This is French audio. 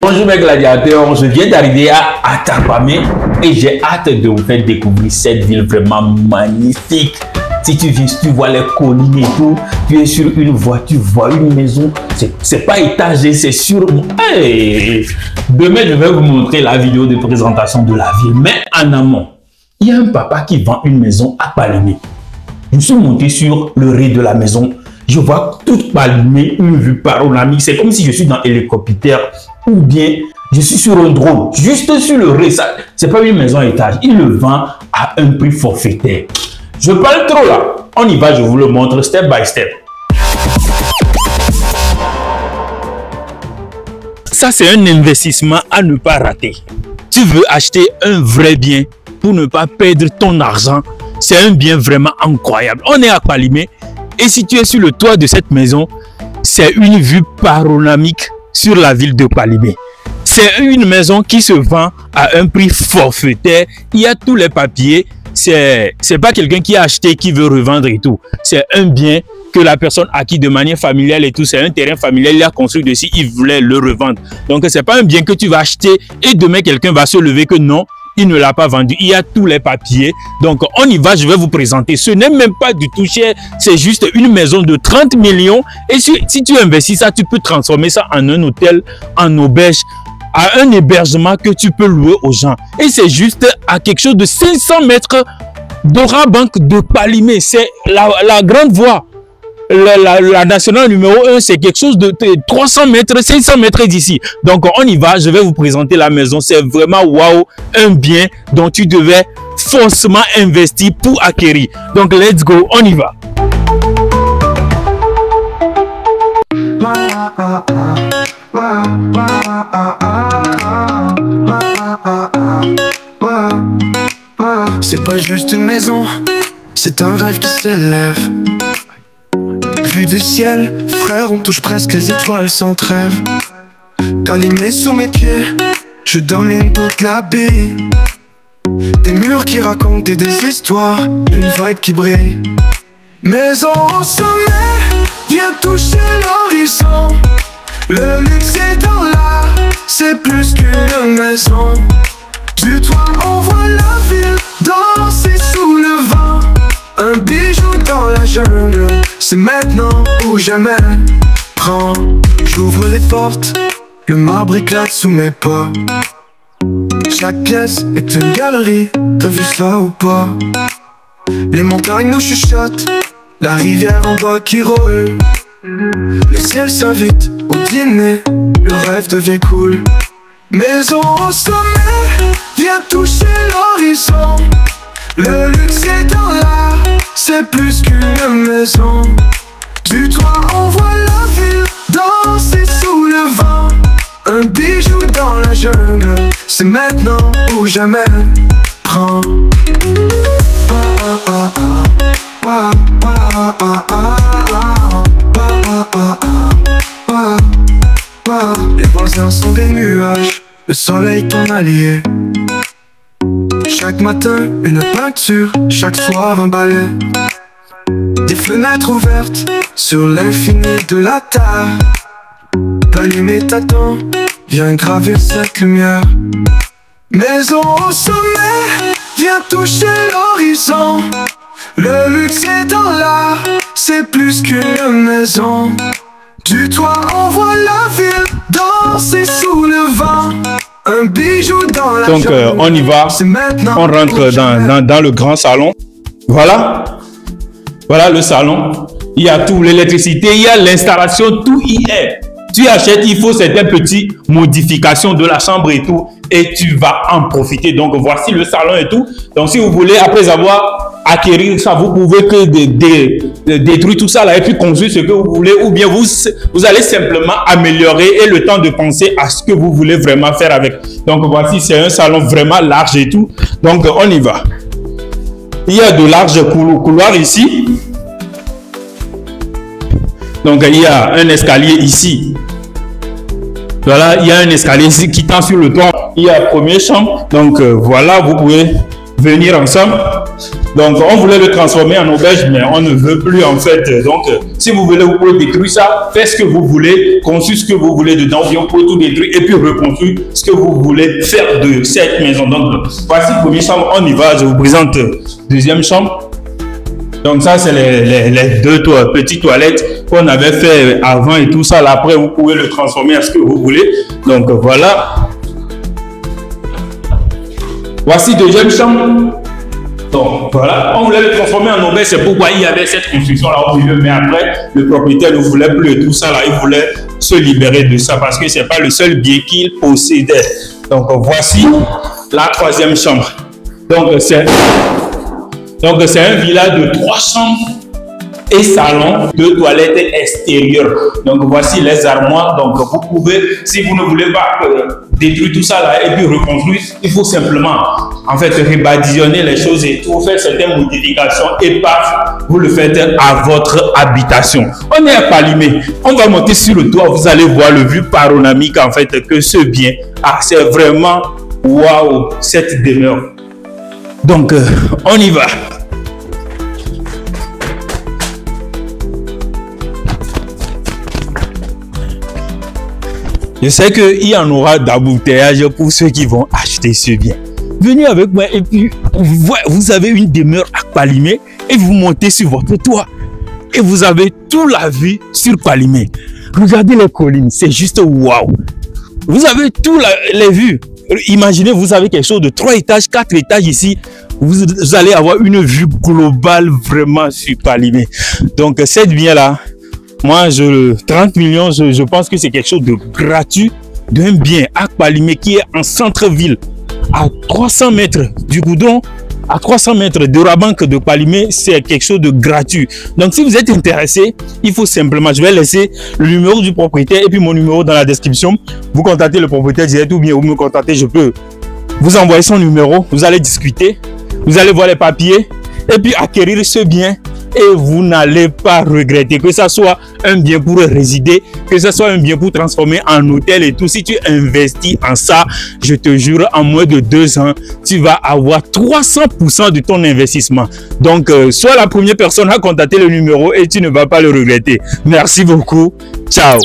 Bonjour mes gladiateurs, je viens d'arriver à Atarpamé et j'ai hâte de vous faire découvrir cette ville vraiment magnifique. Si tu viens, tu vois les collines et tout, tu es sur une voie, tu vois une maison, c'est pas étagé, c'est sur... Hey! Demain, je vais vous montrer la vidéo de présentation de la ville. Mais en amont, il y a un papa qui vend une maison à Palimé. Je suis monté sur le rez de la maison. Je vois toute Palimé, une vue panoramique. C'est comme si je suis dans l'hélicoptère ou bien je suis sur un drone, juste sur le rez. C'est pas une maison à étage. Il le vend à un prix forfaitaire. Je parle trop là. On y va, je vous le montre step by step. Ça, c'est un investissement à ne pas rater. Tu veux acheter un vrai bien pour ne pas perdre ton argent. C'est un bien vraiment incroyable. On est à Palimé et si tu es sur le toit de cette maison, c'est une vue panoramique sur la ville de Palimé. C'est une maison qui se vend à un prix forfaitaire. Il y a tous les papiers. C'est pas quelqu'un qui a acheté, qui veut revendre et tout. C'est un bien que la personne a acquis de manière familiale et tout. C'est un terrain familial, il a construit dessus, il voulait le revendre. Donc, c'est pas un bien que tu vas acheter et demain, quelqu'un va se lever que non, il ne l'a pas vendu. Il y a tous les papiers. Donc, on y va, je vais vous présenter. Ce n'est même pas du tout cher. C'est juste une maison de 30 millions. Et si tu investis ça, tu peux transformer ça en un hôtel, en auberge, à un hébergement que tu peux louer aux gens. Et c'est juste à quelque chose de 500 mètres d'Orabank de Palimé. C'est la grande voie. La nationale numéro 1, c'est quelque chose de 300 mètres, 500 mètres d'ici. Donc, on y va. Je vais vous présenter la maison. C'est vraiment waouh, un bien dont tu devais forcément investir pour acquérir. Donc, let's go. On y va. C'est pas juste une maison, c'est un rêve qui s'élève. Vue du ciel, frère, on touche presque les étoiles sans trêve. Palimé sous mes pieds, je domine toute la baie. Des murs qui racontent des histoires, une vibe qui brille. Maison au sommet, viens toucher l'horizon. Le luxe est dans l'art, c'est plus qu'une maison. Du toit on voit la ville danser sous le vent. Un bijou dans la jungle, c'est maintenant ou jamais. Prends, j'ouvre les portes, le marbre éclate sous mes pas. Chaque pièce est une galerie, t'as vu ça ou pas? Les montagnes nous chuchotent, la rivière en bas qui roule. Le ciel s'invite au dîner, le rêve devient cool. Maison au sommet, viens toucher l'horizon. Le luxe est dans l'art, c'est plus qu'une maison. Du toit on voit la ville danser sous le vent. Un bijou dans la jungle, c'est maintenant ou jamais. Prends. Les voisins sont des nuages, le soleil ton allié. Chaque matin, une peinture, chaque soir un balai. Des fenêtres ouvertes sur l'infini de la terre. Palimé t'attend, viens graver cette lumière. Maison au sommet, viens toucher l'horizon. Le luxe est dans l'art, c'est plus qu'une maison. Du toit on voit la ville danser sous le vent. Un bijou dans la Donc on y va, on rentre dans le grand salon. Voilà, voilà le salon. Il y a tout, l'électricité, il y a l'installation, tout y est. Tu achètes, il faut certaines petites modifications de la chambre et tout, et tu vas en profiter. Donc voici le salon et tout. Donc si vous voulez, après avoir acquérir ça, vous pouvez que détruire tout ça là et puis construire ce que vous voulez, ou bien vous allez simplement améliorer et le temps de penser à ce que vous voulez vraiment faire avec. Donc voici, c'est un salon vraiment large et tout. Donc on y va. Il y a de larges couloirs ici. Donc il y a un escalier ici. Voilà, il y a un escalier ici qui tend sur le toit. Il y a la première chambre. Donc voilà, vous pouvez venir ensemble. Donc, on voulait le transformer en auberge, mais on ne veut plus en fait. Donc, si vous voulez, vous pouvez détruire ça, faites ce que vous voulez, construire ce que vous voulez dedans, vous pouvez tout détruire et puis reconstruire ce que vous voulez faire de cette maison. Donc, voici première chambre, on y va. Je vous présente deuxième chambre. Donc, ça, c'est les deux petites toilettes qu'on avait fait avant et tout ça. Là, après, vous pouvez le transformer à ce que vous voulez. Donc, voilà. Voici deuxième chambre. Donc voilà, on voulait le transformer en auberge, c'est pourquoi il y avait cette construction là au milieu, mais après le propriétaire ne voulait plus tout ça là, il voulait se libérer de ça parce que c'est pas le seul bien qu'il possédait. Donc voici la troisième chambre. Donc c'est un villa de 3 chambres et salon, 2 toilettes extérieures. Donc voici les armoires. Donc vous pouvez, si vous ne voulez pas détruire tout ça là et puis reconstruire, il faut simplement en fait rebadigeonner les choses et tout, faire certaines modifications et paf, vous le faites à votre habitation. On est à Palimé, on va monter sur le toit, vous allez voir le vue panoramique en fait que ce bien, c'est vraiment waouh cette demeure. Donc on y va. Je sais qu'il y en aura d'embouteillage pour ceux qui vont acheter ce bien. Venez avec moi et puis vous avez une demeure à Palimé et vous montez sur votre toit. Et vous avez toute la vue sur Palimé. Regardez les collines, c'est juste waouh. Vous avez toutes les vues. Imaginez, vous avez quelque chose de 3 étages, 4 étages ici. Vous allez avoir une vue globale vraiment sur Palimé. Donc cette bien-là, moi, 30 millions, je pense que c'est quelque chose de gratuit, d'un bien à Palimé qui est en centre-ville, à 300 mètres du goudron, à 300 mètres de la banque de Palimé, c'est quelque chose de gratuit. Donc, si vous êtes intéressé, il faut simplement, je vais laisser le numéro du propriétaire et puis mon numéro dans la description. Vous contactez le propriétaire direct ou bien vous me contactez, je peux vous envoyer son numéro, vous allez discuter, vous allez voir les papiers et puis acquérir ce bien. Et vous n'allez pas regretter, que ça soit un bien pour résider, que ce soit un bien pour transformer en hôtel et tout. Si tu investis en ça, je te jure, en moins de 2 ans, tu vas avoir 300% de ton investissement. Donc, sois la première personne à contacter le numéro et tu ne vas pas le regretter. Merci beaucoup. Ciao.